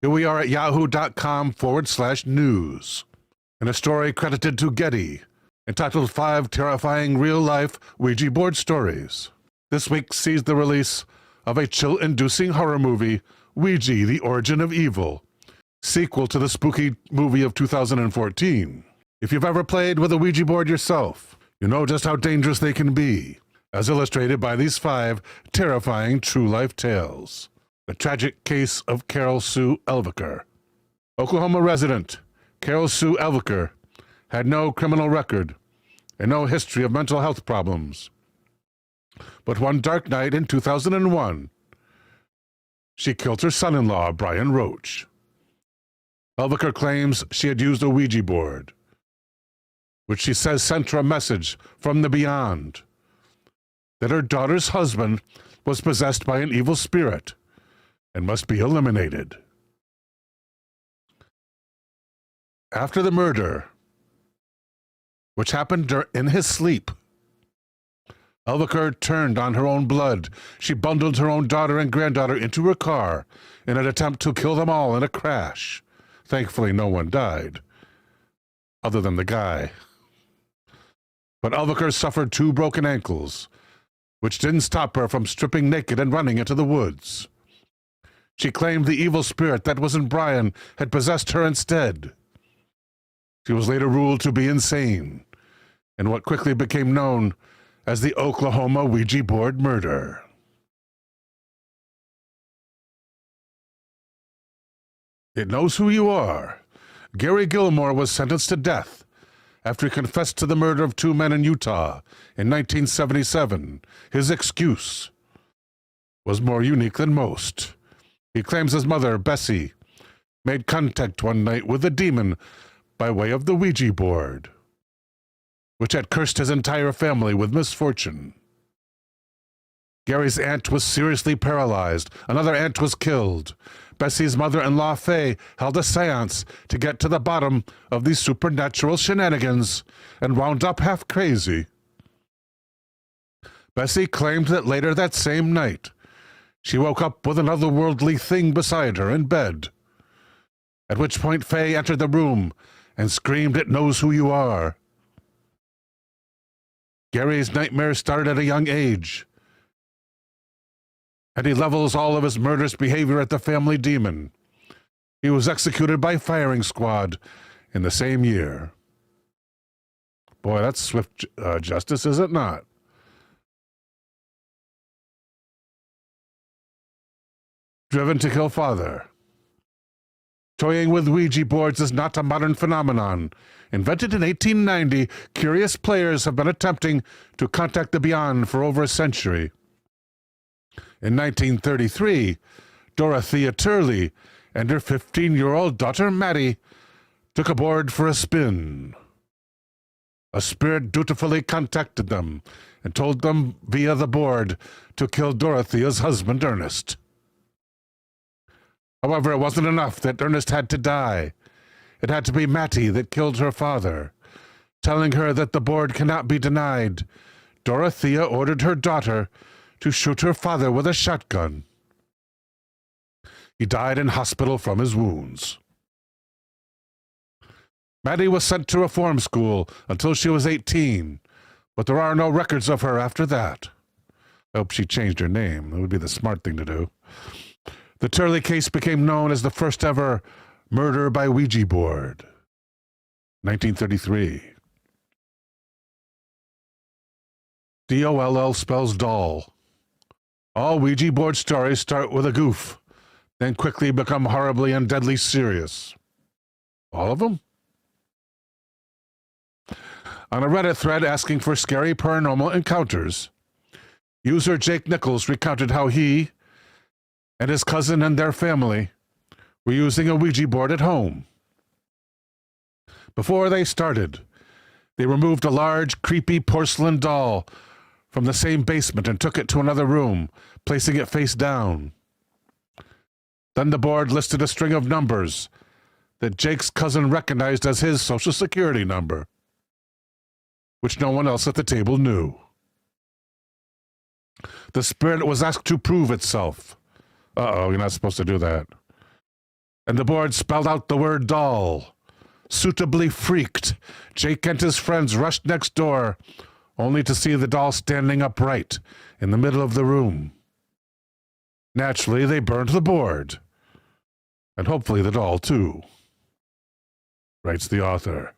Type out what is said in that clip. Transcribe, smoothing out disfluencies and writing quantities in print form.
Here we are at yahoo.com/news. In a story credited to Getty, entitled 5 Terrifying Real-Life Ouija Board Stories. This week sees the release of a chill-inducing horror movie, Ouija, The Origin of Evil, sequel to the spooky movie of 2014. If you've ever played with a Ouija board yourself, you know just how dangerous they can be, as illustrated by these 5 terrifying true-life tales. The tragic case of Carol Sue Elviker. Oklahoma resident Carol Sue Elviker had no criminal record and no history of mental health problems. But one dark night in 2001, she killed her son-in-law, Brian Roach. Elviker claims she had used a Ouija board, which she says sent her a message from the beyond, that her daughter's husband was possessed by an evil spirit and must be eliminated. After the murder, which happened in his sleep, Elviker turned on her own blood. She bundled her own daughter and granddaughter into her car in an attempt to kill them all in a crash. Thankfully, no one died, other than the guy. But Elviker suffered 2 broken ankles, which didn't stop her from stripping naked and running into the woods. She claimed the evil spirit that was in Brian had possessed her instead. She was later ruled to be insane, in what quickly became known as the Oklahoma Ouija board murder. It knows who you are. Gary Gilmore was sentenced to death after he confessed to the murder of 2 men in Utah in 1977. His excuse was more unique than most. He claims his mother, Bessie, made contact one night with a demon by way of the Ouija board, which had cursed his entire family with misfortune. Gary's aunt was seriously paralyzed. Another aunt was killed. Bessie's mother-in-law, Faye, held a seance to get to the bottom of these supernatural shenanigans and wound up half crazy. Bessie claimed that later that same night, she woke up with an otherworldly thing beside her in bed, at which point Faye entered the room and screamed, "It knows who you are." Gary's nightmares started at a young age, and he levels all of his murderous behavior at the family demon. He was executed by firing squad in the same year. Boy, that's swift justice, is it not? Driven to kill father. Toying with Ouija boards is not a modern phenomenon. Invented in 1890, curious players have been attempting to contact the beyond for over a century. In 1933, Dorothea Turley and her 15-year-old daughter Maddie took a board for a spin. A spirit dutifully contacted them and told them via the board to kill Dorothea's husband, Ernest. However, it wasn't enough that Ernest had to die. It had to be Mattie that killed her father. Telling her that the board cannot be denied, Dorothea ordered her daughter to shoot her father with a shotgun. He died in hospital from his wounds. Mattie was sent to reform school until she was 18, but there are no records of her after that. I hope she changed her name. That would be the smart thing to do. The Turley case became known as the first ever murder by Ouija board. 1933. DOLL spells doll. All Ouija board stories start with a goof, then quickly become horribly and deadly serious. All of them? On a Reddit thread asking for scary paranormal encounters, user Jake Nichols recounted how he and his cousin and their family were using a Ouija board at home. Before they started, they removed a large, creepy porcelain doll from the same basement and took it to another room, placing it face down. Then the board listed a string of numbers that Jake's cousin recognized as his Social Security number, which no one else at the table knew. The spirit was asked to prove itself. Uh-oh, you're not supposed to do that. and the board spelled out the word doll. Suitably freaked, Jake and his friends rushed next door, only to see the doll standing upright in the middle of the room. Naturally, they burned the board. And hopefully the doll, too. Writes the author.